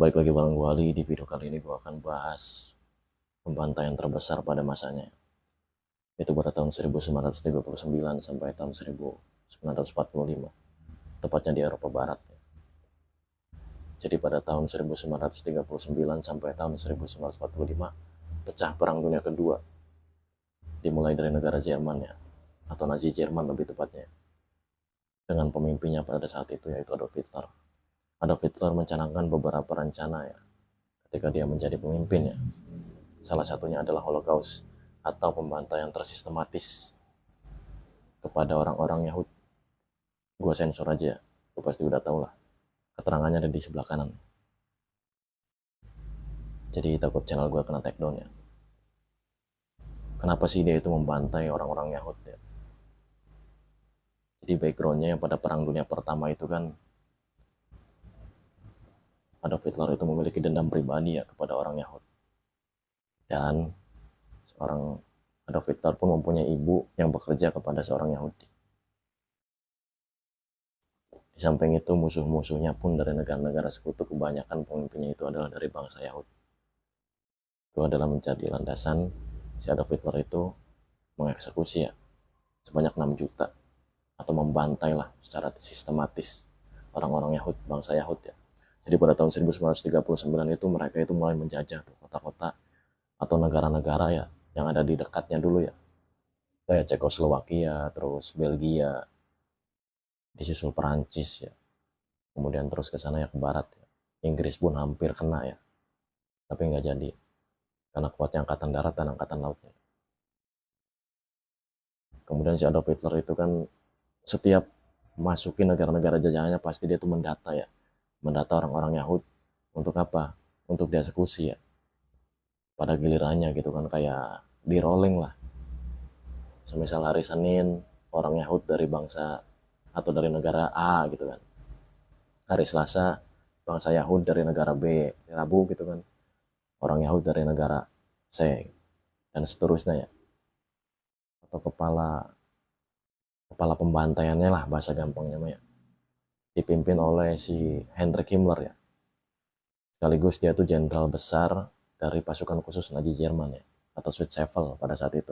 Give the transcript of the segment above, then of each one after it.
balik lagi bareng gue Ali. Di video kali ini gue akan bahas pembantaian terbesar pada masanya. Itu pada tahun 1939 sampai tahun 1945. Tepatnya di Eropa Barat. Jadi pada tahun 1939 sampai tahun 1945 pecah Perang Dunia Kedua. Dimulai dari negara Jerman ya, atau Nazi Jerman lebih tepatnya. Dengan pemimpinnya pada saat itu yaitu Adolf Hitler. Adolf Hitler mencanangkan beberapa rencana ya ketika dia menjadi pemimpin ya. Salah satunya adalah Holocaust atau pembantaian tersistematis kepada orang-orang Yahudi. Gue sensor aja ya, lu pasti udah tau lah. Keterangannya ada di sebelah kanan. Jadi takut channel gue kena take down ya. Kenapa sih dia itu membantai orang-orang Yahudi ya? Jadi backgroundnya pada Perang Dunia Pertama itu kan Adolf Hitler itu memiliki dendam pribadi ya kepada orang Yahudi. Dan seorang Adolf Hitler pun mempunyai ibu yang bekerja kepada seorang Yahudi. Di samping itu musuh-musuhnya pun dari negara-negara sekutu kebanyakan pemimpinnya itu adalah dari bangsa Yahudi. Itu adalah menjadi landasan si Adolf Hitler itu mengeksekusi ya sebanyak 6 juta atau membantai lah secara sistematis orang-orang Yahudi, bangsa Yahudi ya. Jadi pada tahun 1939 itu mereka itu mulai menjajah tuh kota-kota atau negara-negara ya yang ada di dekatnya dulu ya. Kayak Cekoslowakia, terus Belgia, disusul Perancis ya. Kemudian terus ke sana ya ke barat ya. Inggris pun hampir kena ya. Tapi nggak jadi. Karena kuatnya angkatan darat dan angkatan lautnya. Kemudian si Adolf Hitler itu kan setiap masukin negara-negara jajahannya pasti dia tuh mendata ya. Mendata orang-orang Yahudi. Untuk apa? Untuk dieksekusi ya. Pada gilirannya gitu kan, kayak di rolling lah. Semisal hari Senin orang Yahudi dari bangsa atau dari negara A gitu kan. Hari Selasa bangsa Yahudi dari negara B. Rabu gitu kan, orang Yahudi dari negara C. Dan seterusnya ya. Atau kepala pembantaiannya lah bahasa gampangnya ya. Dipimpin oleh si Heinrich Himmler ya. Sekaligus dia tuh jenderal besar dari pasukan khusus Nazi Jerman ya, atau Schutzstaffel pada saat itu.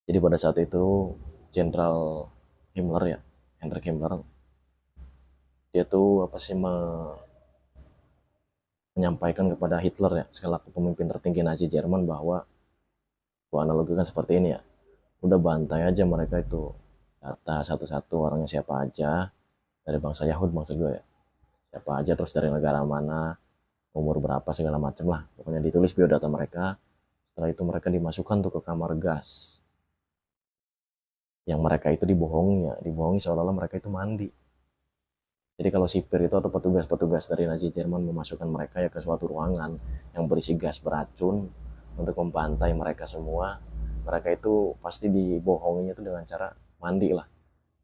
Jadi pada saat itu Jenderal Himmler ya, Heinrich Himmler, dia tuh apa sih menyampaikan kepada Hitler ya, selaku pemimpin tertinggi Nazi Jerman, bahwa gua analogikan seperti ini ya, udah bantai aja mereka itu, data satu-satu orangnya siapa aja, dari bangsa Yahudi maksud gue ya, siapa aja, terus dari negara mana, umur berapa, segala macem lah, pokoknya ditulis biodata mereka. Setelah itu mereka dimasukkan tuh ke kamar gas, yang mereka itu dibohongi seolah-olah mereka itu mandi. Jadi kalau sipir itu atau petugas-petugas dari Nazi Jerman memasukkan mereka ya ke suatu ruangan yang berisi gas beracun untuk membantai mereka semua, mereka itu pasti dibohonginya itu dengan cara mandi lah.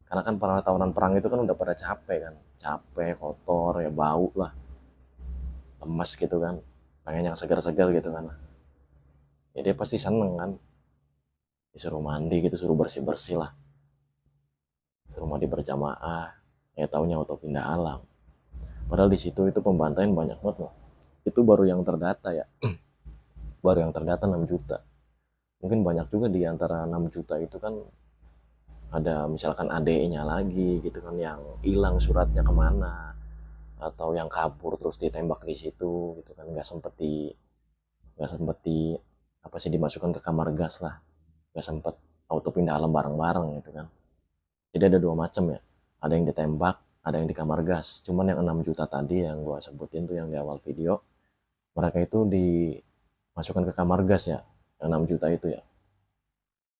Karena kan para tawanan perang itu kan udah pada capek kan, capek, kotor, ya bau lah, lemas gitu kan, pengen yang segar-segar gitu kan. Ya dia pasti seneng kan, disuruh mandi gitu, suruh bersih-bersih lah, suruh mandi berjamaah, ya taunya auto pindah alam. Padahal di situ itu pembantaian banyak banget loh. Itu baru yang terdata ya. Baru yang terdata 6 juta. Mungkin banyak juga di antara 6 juta itu kan ada misalkan adeknya lagi gitu kan, yang hilang suratnya kemana, atau yang kabur terus ditembak di situ gitu kan, nggak sempet di apa sih dimasukkan ke kamar gas lah, nggak sempet auto pindah alam bareng-bareng gitu kan. Jadi ada dua macam ya, ada yang ditembak, ada yang di kamar gas. Cuman yang 6 juta tadi yang gua sebutin tuh yang di awal video, mereka itu dimasukkan ke kamar gas ya, yang 6 juta itu ya.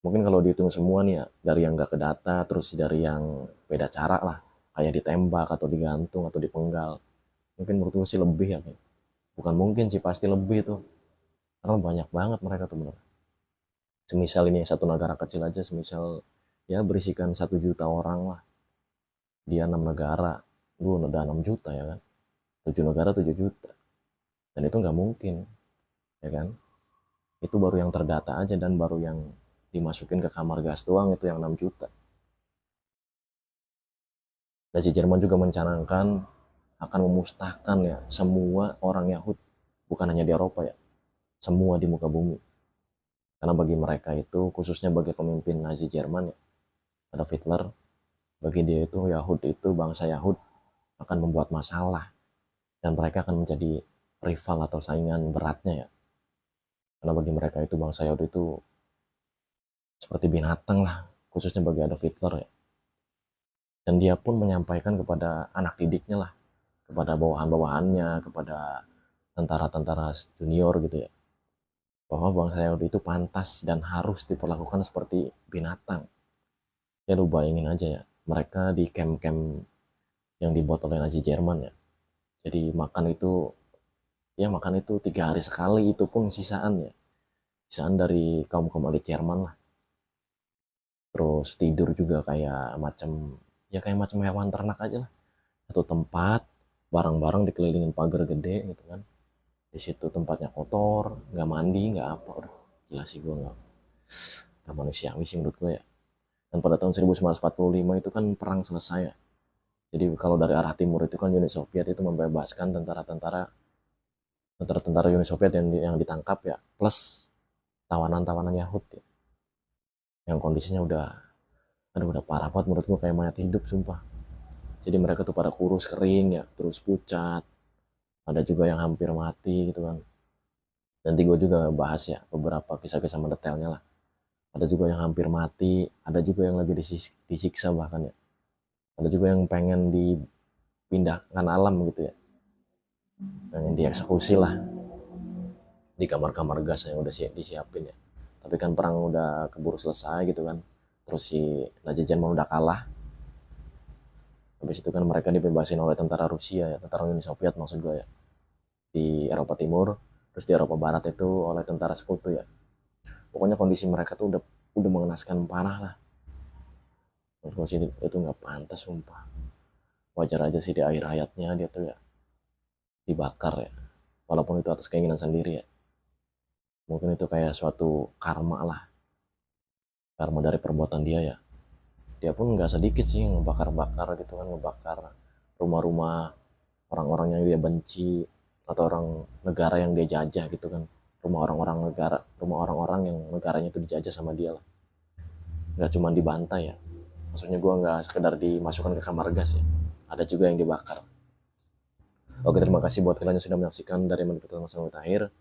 Mungkin kalau dihitung semua nih ya, dari yang gak ke data, terus dari yang beda cara lah, kayak ditembak atau digantung atau dipenggal, mungkin menurut gue sih lebih ya. Bukan mungkin sih, pasti lebih tuh. Karena banyak banget mereka tuh bener. Semisal ini satu negara kecil aja, semisal ya berisikan 1 juta orang lah, dia 6 negara, gue udah 6 juta ya kan, 7 negara 7 juta, dan itu nggak mungkin ya kan. Itu baru yang terdata aja, dan baru yang dimasukin ke kamar gas doang itu yang 6 juta. Dan si Jerman juga mencanangkan akan memusnahkan ya semua orang Yahudi, bukan hanya di Eropa ya, semua di muka bumi. Karena bagi mereka itu, khususnya bagi pemimpin Nazi Jerman ya, Adolf Hitler, bagi dia itu Yahud itu, bangsa Yahud akan membuat masalah dan mereka akan menjadi rival atau saingan beratnya ya. Karena bagi mereka itu bangsa Yahudi itu seperti binatang lah, khususnya bagi Adolf Hitler ya. Dan dia pun menyampaikan kepada anak didiknya lah, kepada bawahan-bawahannya, kepada tentara-tentara junior gitu ya, bahwa bangsa Yahudi itu pantas dan harus diperlakukan seperti binatang. Ya lu bayangin aja ya, mereka di camp-camp yang dibuat oleh Nazi Jerman ya. Jadi makan itu 3 hari sekali, itu pun sisaan ya. Sisaan dari kaum-kaum elit Jerman lah. Terus tidur juga kayak macam hewan ternak aja lah. Satu tempat, barang-barang dikelilingin pagar gede gitu kan. Di situ tempatnya kotor, nggak mandi, nggak apa. Udah gila sih, gue nggak manusiawi sih menurut gue ya. Dan pada tahun 1945 itu kan perang selesai ya. Jadi kalau dari arah timur itu kan Uni Soviet itu membebaskan tentara-tentara Uni Soviet yang ditangkap ya, plus tawanan-tawanan Yahudi ya, yang kondisinya udah parah banget menurut gue, kayak mayat hidup sumpah. Jadi mereka tuh pada kurus kering ya, terus pucat, ada juga yang hampir mati gitu kan. Nanti gue juga bahas ya beberapa kisah-kisah mendetailnya lah. Ada juga yang hampir mati, ada juga yang lagi disiksa bahkan ya, ada juga yang pengen dipindahkan alam gitu ya, pengen dieksekusi lah di kamar-kamar gas yang udah disiapin ya. Tapi kan perang udah keburu selesai gitu kan, terus si Nazi Jerman udah kalah. Habis itu kan mereka dibebasin oleh tentara Rusia ya, tentara Uni Soviet maksud gue ya, di Eropa Timur. Terus di Eropa Barat itu oleh tentara sekutu ya. Pokoknya kondisi mereka tuh udah mengenaskan parah lah. Menurut gue sih itu nggak pantas sumpah. Wajar aja sih di akhir hayatnya dia tuh ya dibakar ya, walaupun itu atas keinginan sendiri ya. Mungkin itu kayak suatu karma lah, karma dari perbuatan dia ya. Dia pun nggak sedikit sih ngebakar-bakar gitu kan, ngebakar rumah-rumah orang-orang yang dia benci atau orang negara yang dia jajah gitu kan, rumah orang-orang yang negaranya itu dijajah sama dia lah. Nggak cuma dibantai ya, maksudnya gue nggak sekedar dimasukkan ke kamar gas ya, ada juga yang dibakar. Oke, terima kasih buat kalian yang sudah menyaksikan dari menit pertama sampai akhir.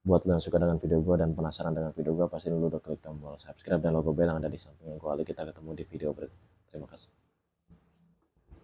Buat lo yang suka dengan video gue dan penasaran dengan video gue, pasti lo udah klik tombol subscribe dan logo bell yang ada di samping yang gue. Kita ketemu di video berikutnya. Terima kasih.